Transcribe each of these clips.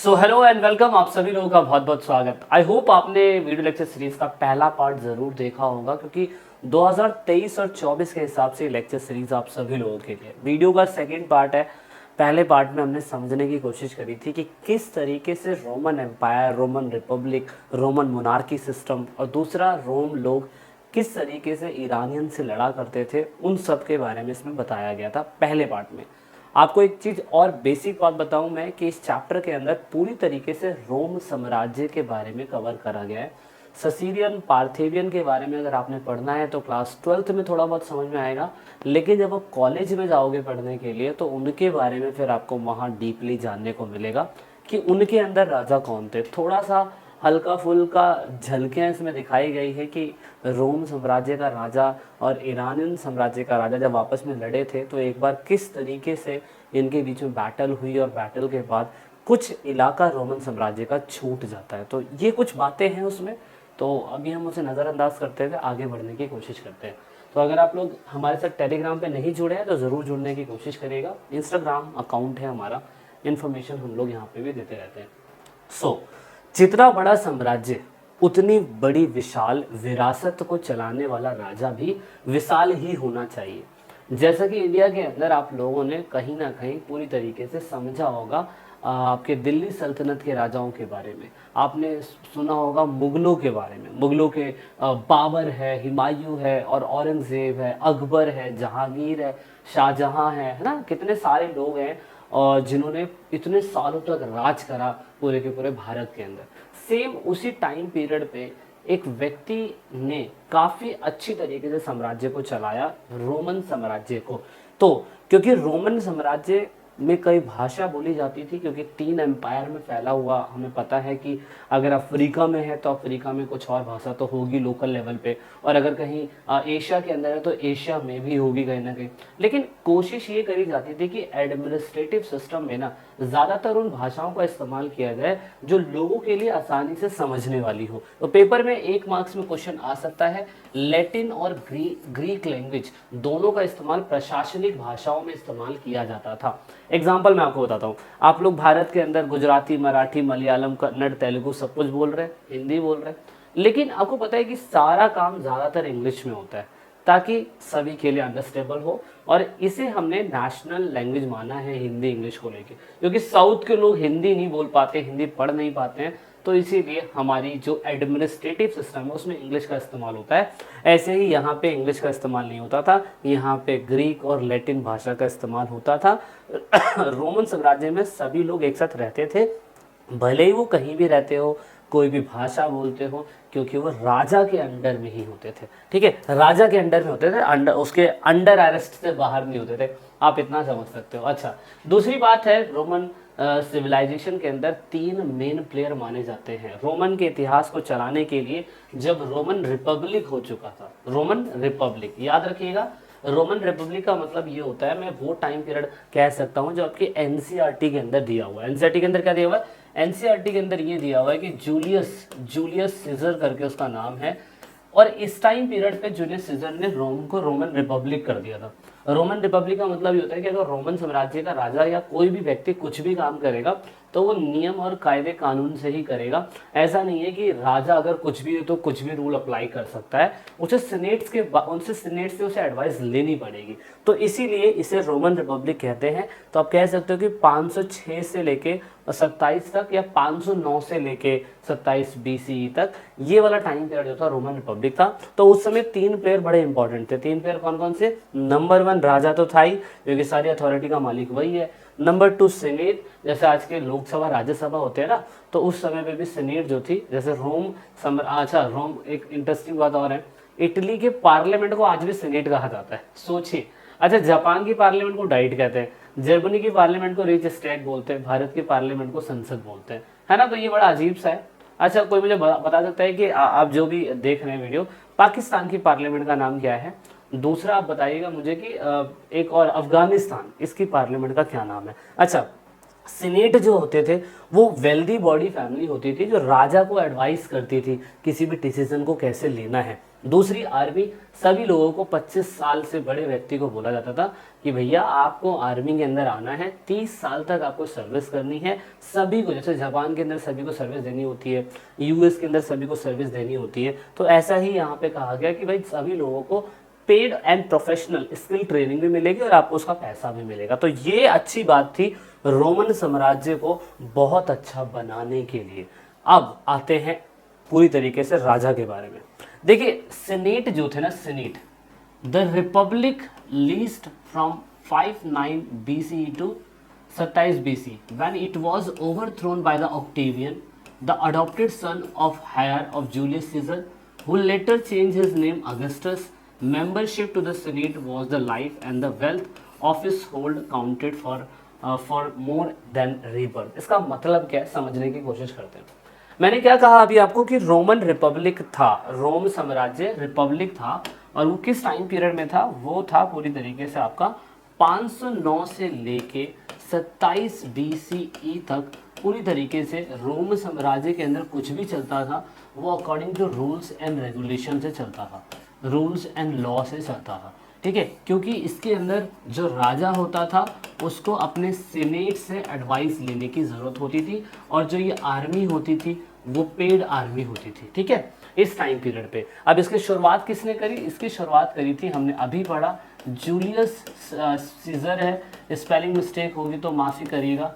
So hello and welcome, आप सभी लोगों का बहुत बहुत स्वागत। आई होप आपने वीडियो लेक्चर सीरीज का पहला पार्ट ज़रूर देखा होगा, क्योंकि 2023 और 24 के हिसाब से लेक्चर सीरीज आप सभी लोगों के लिए वीडियो का सेकंड पार्ट है। पहले पार्ट में हमने समझने की कोशिश करी थी कि किस तरीके से Roman empire, Roman republic, Roman monarchy system और दूसरा रोम लोग किस तरीके से ईरानियन से लड़ा करते थे, उन सब के बारे में इसमें बताया गया था पहले पार्ट में। आपको एक चीज़ और बेसिक बात बताऊं मैं कि इस चैप्टर के अंदर पूरी तरीके से रोम साम्राज्य के बारे में कवर करा गया है। ससीरियन, पार्थेवियन के बारे में अगर आपने पढ़ना है तो क्लास 12th में थोड़ा बहुत समझ में आएगा, लेकिन जब आप कॉलेज में जाओगे पढ़ने के लिए तो उनके बारे में फिर आपको वहाँ डीपली जानने को मिलेगा कि उनके अंदर राजा कौन थे। थोड़ा सा हल्का फुल्का झलकियाँ इसमें दिखाई गई है कि रोम साम्राज्य का राजा और ईरानियन साम्राज्य का राजा जब आपस में लड़े थे तो एक बार किस तरीके से इनके बीच में बैटल हुई और बैटल के बाद कुछ इलाका रोमन साम्राज्य का छूट जाता है। तो ये कुछ बातें हैं उसमें, तो अभी हम उसे नज़रअंदाज करते हुए आगे बढ़ने की कोशिश करते हैं। तो अगर आप लोग हमारे साथ टेलीग्राम पे नहीं जुड़े हैं तो ज़रूर जुड़ने की कोशिश करिएगा। इंस्टाग्राम अकाउंट है हमारा, इन्फॉर्मेशन हम लोग यहाँ पे भी देते रहते हैं। जितना बड़ा साम्राज्य उतनी बड़ी विशाल विरासत को चलाने वाला राजा भी विशाल ही होना चाहिए। जैसा कि इंडिया के अंदर आप लोगों ने कहीं ना कहीं पूरी तरीके से समझा होगा, आपके दिल्ली सल्तनत के राजाओं के बारे में आपने सुना होगा, मुगलों के बारे में। मुगलों के बाबर है, हुमायूं है और औरंगज़ेब है, अकबर है, जहांगीर है, शाहजहां है ना, कितने सारे लोग हैं और जिन्होंने इतने सालों तक राज करा पूरे के पूरे भारत के अंदर। सेम उसी टाइम पीरियड पे एक व्यक्ति ने काफ़ी अच्छी तरीके से साम्राज्य को चलाया, रोमन साम्राज्य को। तो क्योंकि रोमन साम्राज्य में कई भाषा बोली जाती थी, क्योंकि 3 एम्पायर में फैला हुआ, हमें पता है कि अगर अफ्रीका में है तो अफ्रीका में कुछ और भाषा तो होगी लोकल लेवल पे, और अगर कहीं एशिया के अंदर है तो एशिया में भी होगी कहीं ना कहीं। लेकिन कोशिश ये करी जाती थी कि एडमिनिस्ट्रेटिव सिस्टम में ना ज़्यादातर उन भाषाओं का इस्तेमाल किया जाए जो लोगों के लिए आसानी से समझने वाली हो। तो पेपर में 1 मार्क्स में क्वेश्चन आ सकता है, लैटिन और ग्रीक लैंग्वेज दोनों का इस्तेमाल प्रशासनिक भाषाओं में इस्तेमाल किया जाता था। एग्जाम्पल मैं आपको बताता हूँ, आप लोग भारत के अंदर गुजराती, मराठी, मलयालम, कन्नड़, तेलुगु सब कुछ बोल रहे हैं, हिंदी बोल रहे हैं, लेकिन आपको पता है कि सारा काम ज़्यादातर इंग्लिश में होता है ताकि सभी के लिए अंडरस्टैंडेबल हो। और इसे हमने नेशनल लैंग्वेज माना है हिंदी इंग्लिश को लेके, क्योंकि साउथ के लोग हिंदी नहीं बोल पाते, हिंदी पढ़ नहीं पाते हैं, तो इसीलिए हमारी जो एडमिनिस्ट्रेटिव सिस्टम है उसमें इंग्लिश का इस्तेमाल होता है। ऐसे ही यहाँ पे इंग्लिश का इस्तेमाल नहीं होता था, यहाँ पे ग्रीक और लैटिन भाषा का इस्तेमाल होता था। रोमन साम्राज्य में सभी लोग एक साथ रहते थे, भले ही वो कहीं भी रहते हो, कोई भी भाषा बोलते हो, क्योंकि वो राजा के अंडर में ही होते थे। ठीक है, राजा के अंडर में होते थे, अंडर उसके अंडर अरेस्ट से बाहर नहीं होते थे। आप इतना समझ सकते हो। अच्छा, दूसरी बात है, रोमन सिविलाइजेशन के अंदर 3 मेन प्लेयर माने जाते हैं रोमन के इतिहास को चलाने के लिए। जब रोमन रिपब्लिक हो चुका था, रोमन रिपब्लिक याद रखिएगा, रोमन रिपब्लिक का मतलब ये होता है, मैं वो टाइम पीरियड कह सकता हूँ जो आपकी एनसीईआरटी के अंदर दिया हुआ है। एनसीईआरटी के अंदर क्या दिया हुआ है? एनसीईआरटी के अंदर ये दिया हुआ है कि जूलियस सीजर करके उसका नाम है, और इस टाइम पीरियड पे जूलियस सीजर ने रोम को रोमन रिपब्लिक कर दिया था। रोमन रिपब्लिक का मतलब ये होता है कि अगर रोमन साम्राज्य का राजा या कोई भी व्यक्ति कुछ भी काम करेगा तो वो नियम और कायदे कानून से ही करेगा। ऐसा नहीं है कि राजा अगर कुछ भी है तो कुछ भी रूल अप्लाई कर सकता है, उनसे सीनेट से उसे एडवाइस लेनी पड़ेगी। तो इसीलिए इसे रोमन रिपब्लिक कहते हैं। तो आप कह सकते हो कि 506 से लेके 27 तक या 509 से लेके 27 BCE तक ये वाला टाइम पीरियड जो था रोमन रिपब्लिक था। तो उस समय 3 प्लेयर बड़े इंपॉर्टेंट थे। 3 प्लेयर कौन कौन से? नंबर 1 राजा तो था ही, क्योंकि सारी अथॉरिटी का मालिक वही है। नंबर 2 सीनेट, जैसे आज के लोकसभा राज्यसभा होते हैं ना, तो उस समय पे भी सीनेट जो थी, जैसे रोम, एक इंटरेस्टिंग बात और है, इटली के पार्लियामेंट को आज भी सीनेट कहा जाता है, सोचिए। अच्छा, जापान की पार्लियामेंट को डाइट कहते हैं, जर्मनी की पार्लियामेंट को रिच स्टेट बोलते हैं, भारत की पार्लियामेंट को संसद बोलते हैं, है ना। तो ये बड़ा अजीब सा है। अच्छा, कोई मुझे बता सकता है कि आप जो भी देख रहे हैं वीडियो, पाकिस्तान की पार्लियामेंट का नाम क्या है? दूसरा आप बताइएगा मुझे कि एक और अफगानिस्तान, इसकी पार्लियामेंट का क्या नाम है? अच्छा, सीनेट जो होते थे वो वेल्दी बॉडी फैमिली होती थी जो राजा को एडवाइस करती थी किसी भी डिसीजन को कैसे लेना है। दूसरी आर्मी, सभी लोगों को 25 साल से बड़े व्यक्ति को बोला जाता था कि भैया आपको आर्मी के अंदर आना है, 30 साल तक आपको सर्विस करनी है सभी को। जैसे जापान के अंदर सभी को सर्विस देनी होती है, यूएस के अंदर सभी को सर्विस देनी होती है, तो ऐसा ही यहाँ पे कहा गया कि भाई सभी लोगों को paid and professional skill training भी मिलेगी और आपको उसका पैसा भी मिलेगा। तो ये अच्छी बात थी रोमन साम्राज्य को बहुत अच्छा बनाने के लिए। अब आते हैं पूरी तरीके से राजा के बारे में। देखिए सीनेट जो थे ना, senate, the republic least from 59 BCE to 27 BC when it was overthrown by the Octavian, the adopted son of heir of Julius Caesar, who later changed his name Augustus. Membership to the Senate was the life and the wealth of his hold counted for more than rebirth. इसका मतलब क्या है समझने की कोशिश करते हैं। मैंने क्या कहा अभी आपको कि रोमन रिपब्लिक था, रोम साम्राज्य रिपब्लिक था, और वो किस टाइम पीरियड में था, वो था पूरी तरीके से आपका 509 से लेके 27 BCE तक। पूरी तरीके से रोम साम्राज्य के अंदर कुछ भी चलता था वो according to rules and regulation से चलता था, रूल्स एंड लॉ से चलता था, ठीक है। क्योंकि इसके अंदर जो राजा होता था उसको अपने सीनेट से एडवाइस लेने की ज़रूरत होती थी, और जो ये आर्मी होती थी वो पेड आर्मी होती थी, ठीक है, इस टाइम पीरियड पे। अब इसकी शुरुआत किसने करी? इसकी शुरुआत करी थी, हमने अभी पढ़ा, जूलियस सीजर है, स्पेलिंग मिस्टेक होगी तो माफ़ी करिएगा,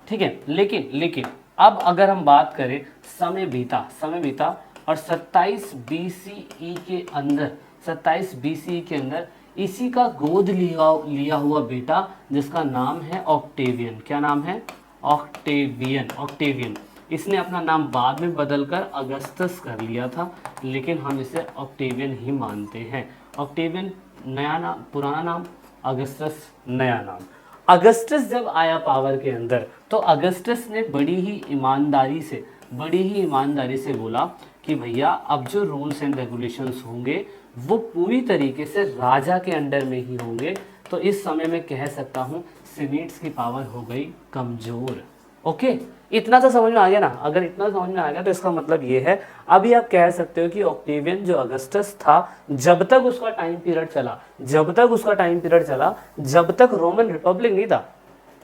ठीक है। लेकिन अब अगर हम बात करें, समय बीता और 27 BCE के अंदर, 27 BCE के अंदर इसी का गोद लिया हुआ बेटा जिसका नाम है ऑक्टेवियन। क्या नाम है? ऑक्टेवियन। इसने अपना नाम बाद में बदलकर अगस्टस कर लिया था, लेकिन हम इसे ऑक्टेवियन ही मानते हैं। ऑक्टेवियन नया नाम, पुराना नाम, अगस्टस नया नाम। अगस्टस जब आया पावर के अंदर तो अगस्टस ने बड़ी ही ईमानदारी से बोला कि भैया अब जो रूल्स एंड रेगुलेशंस होंगे वो पूरी तरीके से राजा के अंडर में ही होंगे। तो इस समय में कह सकता हूँ सीनेट्स की पावर हो गई कमज़ोर। ओके, इतना तो समझ में आ गया ना? अगर इतना समझ में आ गया तो इसका मतलब ये है, अभी आप कह सकते हो कि ऑक्टेवियन जो अगस्टस था, जब तक उसका टाइम पीरियड चला, जब तक रोमन रिपब्लिक नहीं था,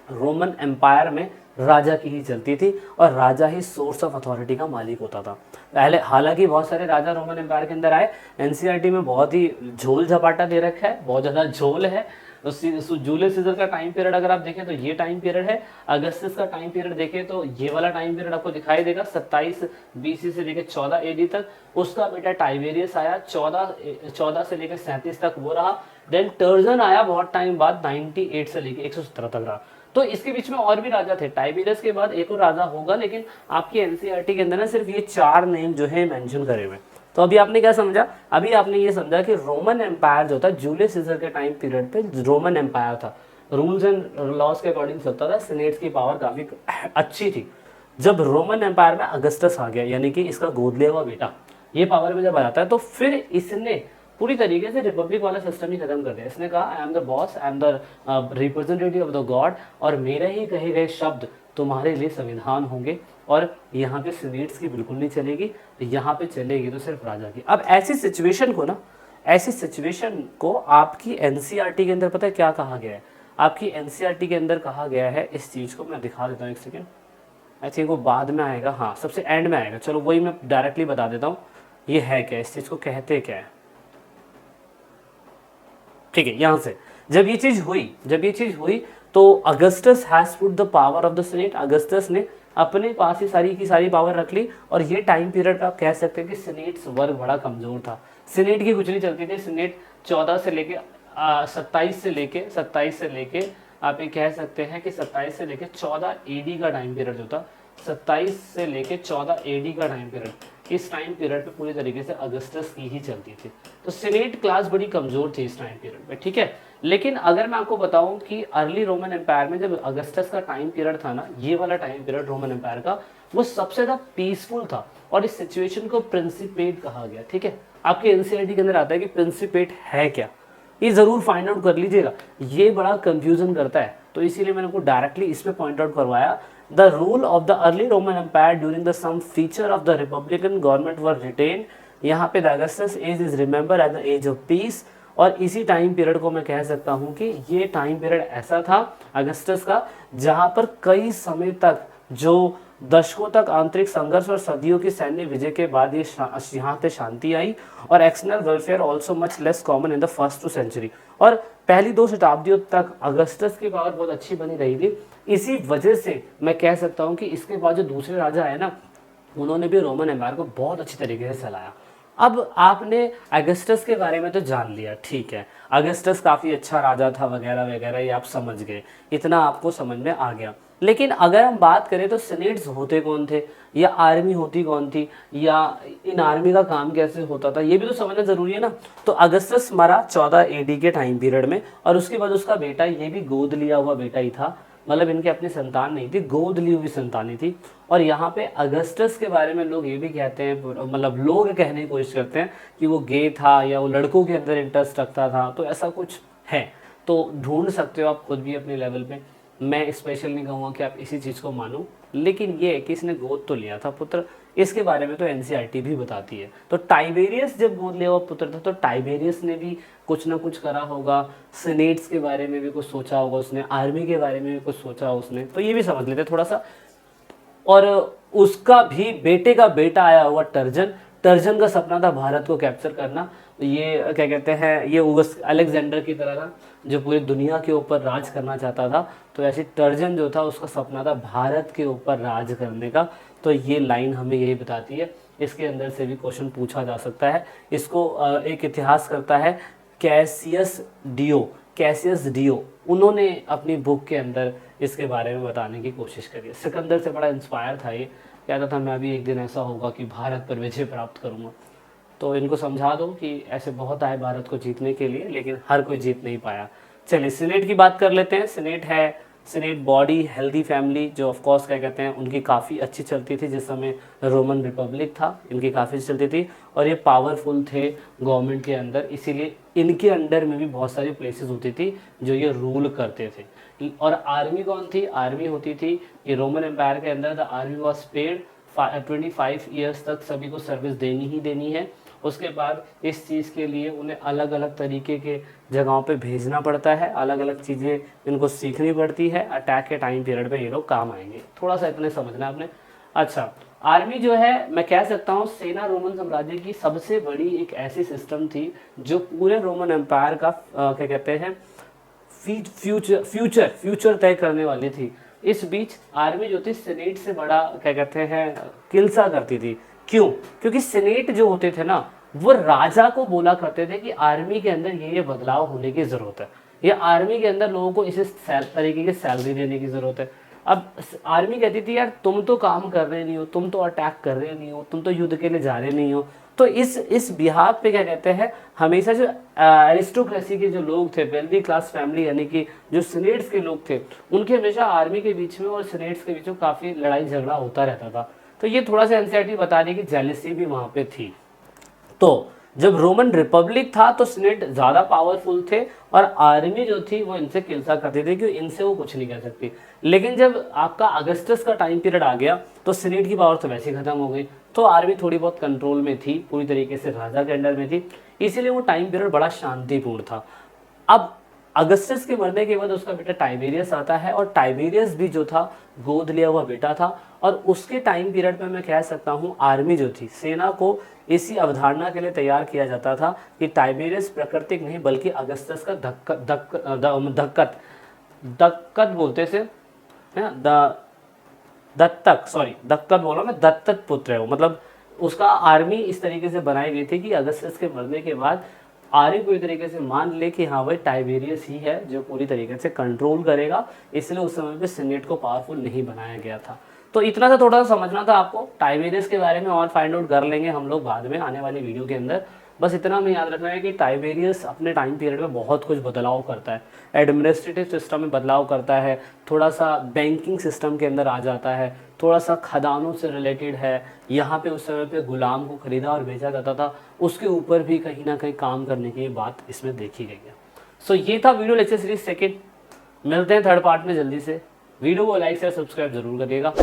रोमन एम्पायर में राजा की ही चलती थी और राजा ही सोर्स ऑफ अथॉरिटी का मालिक होता था। पहले हालांकि बहुत सारे राजा रोमन एम्पायर के अंदर आए, एनसीईआरटी में बहुत ही झोल झपाटा दे रखा है, बहुत ज़्यादा झोल है। तो जूलियस सीजर का टाइम पीरियड अगर आप देखें तो ये टाइम पीरियड है, अगस्टस का टाइम पीरियड देखें तो ये वाला टाइम पीरियड आपको दिखाई देगा 27 BC से लेकर 14 AD तक। उसका बेटा टाइबेरियस आया 14 से लेकर 37 तक वो रहा। देन टर्जन आया बहुत टाइम बाद 98 से लेकर 117 तक रहा। तो इसके बीच में और भी राजा थे, टाइबेरियस के बाद एक और राजा होगा, लेकिन आपकी एनसीईआरटी के अंदर ना सिर्फ ये 4 नेम जो है मेंशन करे हुए। तो अभी आपने क्या समझा? अभी आपने ये समझा कि रोमन एम्पायर जो था जूलियस सीजर के टाइम पीरियड पे रोमन एम्पायर था, रूल्स एंड लॉज के अकॉर्डिंग चलता था, सीनेट्स की पावर काफी अच्छी थी। जब रोमन एम्पायर में अगस्टस आ गया, यानी कि इसका गोद लिया हुआ बेटा, ये पावर में जब आ जाता है तो फिर इसने पूरी तरीके से रिपब्लिक वाला सिस्टम ही खत्म कर दिया। इसने कहा I am the boss, I am the representative of the God, और मेरे ही कहे गए शब्द तुम्हारे लिए संविधान होंगे, और यहाँ पे सीनेट्स की बिल्कुल नहीं चलेगी, यहाँ पे चलेगी तो सिर्फ राजा की। अब ऐसी सिचुएशन को आपकी एनसीईआरटी के अंदर पता है क्या कहा गया है? आपकी एनसीईआरटी के अंदर कहा गया है, इस चीज़ को मैं दिखा देता हूँ एक सेकेंड, आई थिंक वो बाद में आएगा, हाँ सबसे एंड में आएगा, चलो वही मैं डायरेक्टली बता देता हूँ ये है क्या, इस चीज़ को कहते क्या है। ठीक है, यहाँ से जब ये चीज़ हुई तो Augustus has put the power of the senate. Augustus ने अपने पास ही सारी की सारी पावर रख ली, और ये टाइम पीरियड पे आप कह सकते हैं कि सीनेट्स वर्ग बड़ा कमजोर था। सीनेट की कुछ नहीं चलती थी। सीनेट 14 से लेके 27 से लेके आप ये कह सकते हैं कि 27 से लेके 14 AD का टाइम पीरियड जो था, 27 से लेके 14 AD का टाइम पीरियड, इस टाइम पीरियड पे पूरी तरीके से अगस्टस की ही चलती थी। तो सीनेट क्लास बड़ी कमजोर थी इस टाइम पीरियड पे, ठीक है। लेकिन अगर मैं आपको बताऊं कि अर्ली रोमन एम्पायर में जब अगस्टस का टाइम पीरियड था ना, ये वाला टाइम पीरियड रोमन एम्पायर का, वो सबसे ज्यादा पीसफुल था, और इस सिचुएशन को प्रिंसिपेट कहा गया, ठीक है। आपके एनसीईआरटी के अंदर आता है कि प्रिंसिपेट है क्या, ये जरूर फाइंड आउट कर लीजिएगा, ये बड़ा कंफ्यूजन करता है, तो इसीलिए मैंने आपको डायरेक्टली इसमें पॉइंट आउट करवाया। The rule of the early Roman empire during the some feature of the republican government were retain यहाँ पे the Augustus age is remember as the age of peace. और इसी टाइम पीरियड को मैं कह सकता हूँ कि ये टाइम पीरियड ऐसा था अगस्टस का जहाँ पर कई समय तक, जो दशकों तक आंतरिक संघर्ष और सदियों की सैन्य विजय के बाद ये यहाँ पे शांति आई। और external welfare also much less common in the first 2 century. और पहली 2 शताब्दियों तक अगस्टस की पावर बहुत अच्छी बनी रही थी। इसी वजह से मैं कह सकता हूँ कि इसके बाद जो दूसरे राजा आए ना, उन्होंने भी रोमन एम्पायर को बहुत अच्छी तरीके से चलाया। अब आपने अगस्टस के बारे में तो जान लिया, ठीक है, अगस्टस काफ़ी अच्छा राजा था वगैरह वगैरह, ये आप समझ गए, इतना आपको समझ में आ गया। लेकिन अगर हम बात करें तो सीनेट्स होते कौन थे, या आर्मी होती कौन थी, या इन आर्मी का काम कैसे होता था, ये भी तो समझना ज़रूरी है ना। तो अगस्टस मरा 14 AD के टाइम पीरियड में, और उसके बाद उसका बेटा, ये भी गोद लिया हुआ बेटा ही था, मतलब इनके अपनी संतान नहीं थी, गोद ली हुई संतानें थी। और यहाँ पे अगस्टस के बारे में लोग ये भी कहते हैं, मतलब लोग कहने की कोशिश करते हैं कि वो गे था या वो लड़कों के अंदर इंटरेस्ट रखता था, तो ऐसा कुछ है तो ढूंढ सकते हो आप खुद भी अपने लेवल पे। मैं स्पेशल नहीं कहूँगा कि आप इसी चीज़ को मानो, लेकिन ये है कि इसने गोद तो लिया था पुत्र, इसके बारे में तो NCERT भी बताती है। तो टाइबेरियस जब गोद लिया हुआ पुत्र था, तो टाइबेरियस ने भी कुछ ना कुछ करा होगा, सीनेट्स के बारे में भी कुछ सोचा होगा उसने, आर्मी के बारे में भी कुछ सोचा उसने, तो ये भी समझ लेते थोड़ा सा। और उसका भी बेटे का बेटा आया हुआ टर्जन, टर्जन का सपना था भारत को कैप्चर करना। ये क्या कहते हैं, ये अलेक्जेंडर की तरह था जो पूरी दुनिया के ऊपर राज करना चाहता था, तो ऐसे टर्जन जो था उसका सपना था भारत के ऊपर राज करने का। तो ये लाइन हमें यही बताती है, इसके अंदर से भी क्वेश्चन पूछा जा सकता है। इसको एक इतिहास करता है कैसियस डियो, कैसियस डियो, उन्होंने अपनी बुक के अंदर इसके बारे में बताने की कोशिश करी। सिकंदर से बड़ा इंस्पायर था ये, कहता था मैं भी एक दिन ऐसा होगा कि भारत पर विजय प्राप्त करूंगा। तो इनको समझा दो कि ऐसे बहुत आए भारत को जीतने के लिए, लेकिन हर कोई जीत नहीं पाया। चलिए सीनेट की बात कर लेते हैं। सीनेट है, सीनेट बॉडी हेल्दी फैमिली, जो ऑफ कोर्स क्या कहते हैं, उनकी काफ़ी अच्छी चलती थी जिस समय रोमन रिपब्लिक था, इनकी काफ़ी चलती थी और ये पावरफुल थे गवर्नमेंट के अंदर, इसीलिए इनके अंडर में भी बहुत सारी प्लेसेस होती थी जो ये रूल करते थे। और आर्मी कौन थी, आर्मी होती थी ये रोमन एम्पायर के अंदर, the army was paid 25 years तक सभी को सर्विस देनी ही देनी है। उसके बाद इस चीज़ के लिए उन्हें अलग अलग तरीके के जगहों पे भेजना पड़ता है, अलग अलग चीज़ें इनको सीखनी पड़ती है, अटैक के टाइम पीरियड पे ये लोग काम आएंगे। थोड़ा सा इतने समझना आपने। अच्छा, आर्मी जो है मैं कह सकता हूँ सेना रोमन साम्राज्य की सबसे बड़ी एक ऐसी सिस्टम थी जो पूरे रोमन एम्पायर का क्या कहते हैं फ्यूचर तय करने वाली थी। इस बीच आर्मी जो थी सीनेट से बड़ा क्या कहते हैं किलसा करती थी। क्यों? क्योंकि सीनेट जो होते थे ना, वो राजा को बोला करते थे कि आर्मी के अंदर ये बदलाव होने की जरूरत है, या आर्मी के अंदर लोगों को इस तरीके की सैलरी देने की जरूरत है। अब आर्मी कहती थी यार तुम तो काम कर रहे नहीं हो, तुम तो अटैक कर रहे नहीं हो, तुम तो युद्ध के लिए जा रहे नहीं हो। तो इस बिहाफ पे क्या कहते हैं, हमेशा जो एरिस्टोक्रेसी के जो लोग थे, वेल्दी क्लास फैमिली यानी कि जो सीनेट्स के लोग थे, उनके हमेशा आर्मी के बीच में और सीनेट्स के बीच में काफ़ी लड़ाई झगड़ा होता रहता था। तो ये थोड़ा सा एनसीईआरटी बता रही है कि जेलसी भी वहाँ पे थी। तो जब रोमन रिपब्लिक था तो सीनेट ज़्यादा पावरफुल थे और आर्मी जो थी वो इनसे किलसा करती थी क्योंकि इनसे वो कुछ नहीं कर सकती। लेकिन जब आपका अगस्टस का टाइम पीरियड आ गया तो सीनेट की पावर तो वैसे ही खत्म हो गई, तो आर्मी थोड़ी बहुत कंट्रोल में थी, पूरी तरीके से राजा के अंडर में थी, इसीलिए वो टाइम पीरियड बड़ा शांतिपूर्ण था। अब अगस्टस के मरने के बाद उसका बेटा टाइबेरियस आता है और टाइबेरियस भी जो था गोद लिया हुआ बेटा था। और उसके टाइम पीरियड में मैं कह सकता हूँ आर्मी जो थी, सेना को इसी अवधारणा के लिए तैयार किया जाता था कि टाइबेरियस प्राकृतिक नहीं बल्कि अगस्टस का दक्कत बोलते थे, दत्तक बोला मैं, दत्तक पुत्र है वो। मतलब उसका आर्मी इस तरीके से बनाई गई थी कि अगस्टस के मरने के बाद आर्मी पूरी तरीके से मान ले कि हाँ भाई टाइबेरियस ही है जो पूरी तरीके से कंट्रोल करेगा, इसलिए उस समय पे सीनेट को पावरफुल नहीं बनाया गया था। तो इतना सा थोड़ा सा समझना था आपको। टाइबेरियस के बारे में और फाइंड आउट कर लेंगे हम लोग बाद में आने वाली वीडियो के अंदर। बस इतना हमें याद रखना है कि टाइबेरियस अपने टाइम पीरियड में बहुत कुछ बदलाव करता है, एडमिनिस्ट्रेटिव सिस्टम में बदलाव करता है, थोड़ा सा बैंकिंग सिस्टम के अंदर आ जाता है, थोड़ा सा खदानों से रिलेटेड है। यहाँ पे उस समय पे गुलाम को खरीदा और बेचा जाता था, उसके ऊपर भी कहीं ना कहीं काम करने की बात इसमें देखी गई है। सो ये था वीडियो लेक्चर सीरीज सेकेंड। मिलते हैं थर्ड पार्ट में जल्दी से। वीडियो को लाइक शेयर सब्सक्राइब जरूर करिएगा।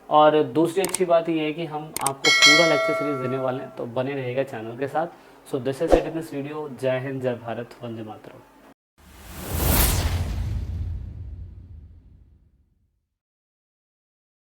और दूसरी अच्छी बात ये है कि हम आपको पूरा लेक्चर सीरीज देने वाले हैं, तो बने रहेगा चैनल के साथ। So this is it in this video. जय हिंद, जय भारत, वंदे मातरम।